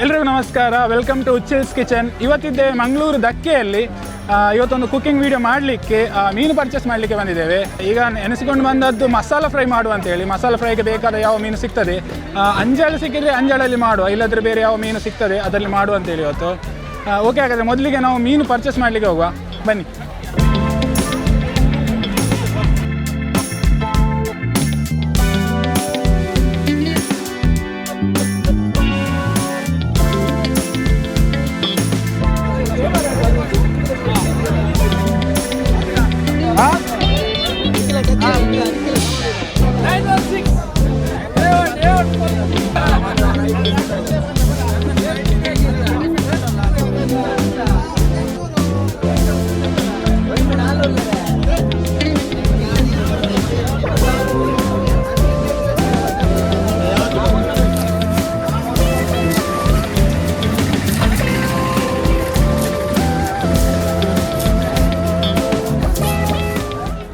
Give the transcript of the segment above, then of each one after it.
ಎಲ್ರಿಗೂ ನಮಸ್ಕಾರ, welcome to ಉಚ್ಚಿಲ್ಸ್ kitchen. ಇವತ್ತಿದ್ದೇವೆ Mangaluru ಧಕ್ಕೆಯಲ್ಲಿ. ಇವತ್ತೊಂದು ಕುಕಿಂಗ್ ವಿಡಿಯೋ ಮಾಡಲಿಕ್ಕೆ ಮೀನು ಪರ್ಚೇಸ್ ಮಾಡಲಿಕ್ಕೆ ಬಂದಿದ್ದೇವೆ. ಈಗ ಎನಿಸಿಕೊಂಡು ಬಂದದ್ದು ಮಸಾಲ ಫ್ರೈ ಮಾಡುವ ಅಂತೇಳಿ. ಮಸಾಲ ಫ್ರೈಗೆ ಬೇಕಾದ ಯಾವ ಮೀನು ಸಿಗ್ತದೆ, ಅಂಜಲ್ ಸಿಕ್ಕಿದ್ರೆ ಅಂಜಳಲ್ಲಿ ಮಾಡುವ, ಇಲ್ಲದ್ರೆ ಬೇರೆ ಯಾವ ಮೀನು ಸಿಗ್ತದೆ ಅದರಲ್ಲಿ ಮಾಡುವ ಅಂತೇಳಿ ಇವತ್ತು. ಓಕೆ, ಹಾಗಾದರೆ ಮೊದಲಿಗೆ ನಾವು ಮೀನು ಪರ್ಚೇಸ್ ಮಾಡಲಿಕ್ಕೆ ಹೋಗುವ, ಬನ್ನಿ.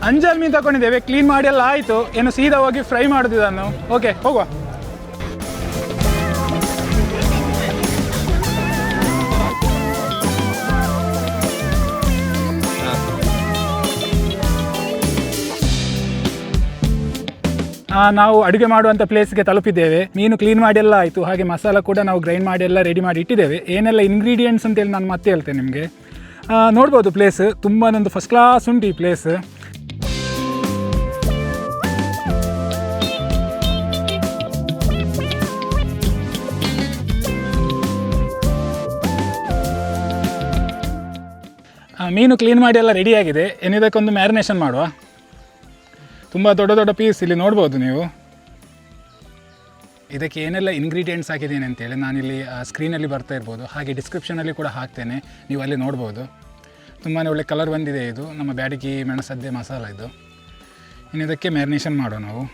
ಅಂಜಲ್ ಮೀನು ತಗೊಂಡಿದ್ದೇವೆ, ಕ್ಲೀನ್ ಮಾಡಿ ಎಲ್ಲ ಆಯಿತು. ಏನು ಸೀದಾ ಹೋಗಿ ಫ್ರೈ ಮಾಡೋದು ಇದನ್ನು. ಓಕೆ, ಹೋಗುವ. ನಾವು ಅಡುಗೆ ಮಾಡುವಂಥ ಪ್ಲೇಸ್ಗೆ ತಲುಪಿದ್ದೇವೆ. ಮೀನು ಕ್ಲೀನ್ ಮಾಡಿ ಎಲ್ಲ ಆಯಿತು, ಹಾಗೆ ಮಸಾಲ ಕೂಡ ನಾವು ಗ್ರೈಂಡ್ ಮಾಡಿ ಎಲ್ಲ ರೆಡಿ ಮಾಡಿ ಇಟ್ಟಿದ್ದೇವೆ. ಏನೆಲ್ಲ ಇಂಗ್ರೀಡಿಯೆಂಟ್ಸ್ ಅಂತೇಳಿ ನಾನು ಮತ್ತೆ ಹೇಳ್ತೇನೆ ನಿಮಗೆ. ನೋಡ್ಬೋದು, ಪ್ಲೇಸ್ ತುಂಬಾ ಒಂದು ಫಸ್ಟ್ ಕ್ಲಾಸ್ ಉಂಟು ಈ ಪ್ಲೇಸ್. ಮೀನು ಕ್ಲೀನ್ ಮಾಡಿ ಎಲ್ಲ ರೆಡಿಯಾಗಿದೆ. ಏನಿದಕ್ಕೊಂದು ಮ್ಯಾರಿನೇಷನ್ ಮಾಡುವ. ತುಂಬ ದೊಡ್ಡ ದೊಡ್ಡ ಪೀಸ್ ಇಲ್ಲಿ ನೋಡ್ಬೋದು ನೀವು. ಇದಕ್ಕೆ ಏನೆಲ್ಲ ಇಂಗ್ರೀಡಿಯೆಂಟ್ಸ್ ಹಾಕಿದ್ದೇನೆ ಅಂತೇಳಿ ನಾನಿಲ್ಲಿ ಸ್ಕ್ರೀನಲ್ಲಿ ಬರ್ತಾ ಇರ್ಬೋದು, ಹಾಗೆ ಡಿಸ್ಕ್ರಿಪ್ಷನಲ್ಲಿ ಕೂಡ ಹಾಕ್ತೇನೆ, ನೀವು ಅಲ್ಲಿ ನೋಡ್ಬೋದು. ತುಂಬಾ ಒಳ್ಳೆ ಕಲರ್ ಬಂದಿದೆ. ಇದು ನಮ್ಮ ಬ್ಯಾಡಗಿ ಮೆಣಸದ್ದೆ ಮಸಾಲ ಇದು. ಇನ್ನು ಇದಕ್ಕೆ ಮ್ಯಾರಿನೇಷನ್ ಮಾಡುವ ನಾವು.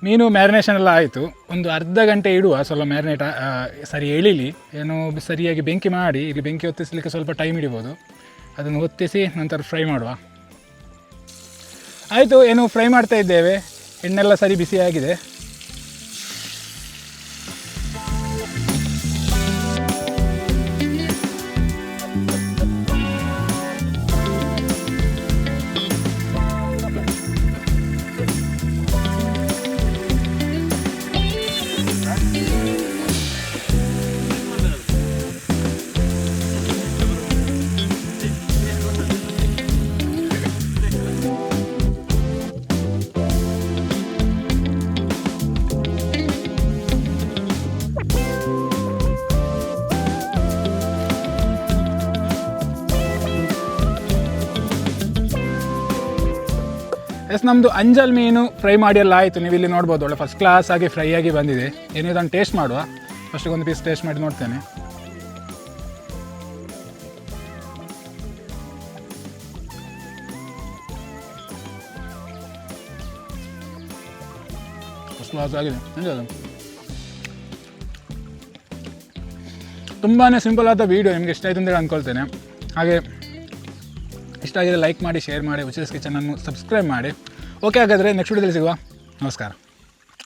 ಮೀನು ಮ್ಯಾರಿನೇಷನ್ ಎಲ್ಲ ಆಯಿತು. ಒಂದು ಅರ್ಧ ಗಂಟೆ ಇಡುವ, ಸ್ವಲ್ಪ ಮ್ಯಾರಿನೇಟ್ ಸರಿ ಎಳೀಲಿ. ಏನು ಸರಿಯಾಗಿ ಬೆಂಕಿ ಮಾಡಿ, ಇಲ್ಲಿ ಬೆಂಕಿ ಹೊತ್ತಿಸಲಿಕ್ಕೆ ಸ್ವಲ್ಪ ಟೈಮ್ ಹಿಡಿಬೋದು. ಅದನ್ನು ಹೊತ್ತಿಸಿ ನಂತರ ಫ್ರೈ ಮಾಡುವ. ಆಯಿತು, ಏನು ಫ್ರೈ ಮಾಡ್ತಾ ಇದ್ದೇವೆ. ಎಣ್ಣೆಲ್ಲ ಸರಿ ಬಿಸಿಯಾಗಿದೆ. ನಮ್ಮದು ಅಂಜಲ್ ಮೀನು ಫ್ರೈ ಮಾಡಿ ಎಲ್ಲ ಆಯಿತು. ನೀವು ಇಲ್ಲಿ ನೋಡ್ಬೋದು, ಒಳ್ಳೆ ಫಸ್ಟ್ ಕ್ಲಾಸ್ ಆಗಿ ಫ್ರೈ ಆಗಿ ಬಂದಿದೆ. ಏನು ಇದನ್ನು ಟೇಸ್ಟ್ ಮಾಡುವ. ಫಸ್ಟಿಗೆ ಒಂದು ಪೀಸ್ ಟೇಸ್ಟ್ ಮಾಡಿ ನೋಡ್ತೇನೆ. ಫಸ್ಟ್ ಕ್ಲಾಸ್ ಆಗಿದೆ. ತುಂಬಾ ಸಿಂಪಲ್ ಆದ ವೀಡಿಯೋ. ನಿಮಗೆ ಇಷ್ಟ ಆಯಿತು ಅಂತೇಳಿ ಅಂದ್ಕೊಳ್ತೇನೆ. ಹಾಗೆ ಇಷ್ಟ ಆಗಿದೆ ಲೈಕ್ ಮಾಡಿ, ಶೇರ್ ಮಾಡಿ, ಉಚ್ಚಿಲ್ಸ್ ಕಿಚನನ್ನು ಸಬ್ಸ್ಕ್ರೈಬ್ ಮಾಡಿ. ಓಕೆ, ಹಾಗಾದರೆ ನೆಕ್ಸ್ಟ್ ವಿಡಿಯೋದಲ್ಲಿ ಸಿಗುವ. ನಮಸ್ಕಾರ.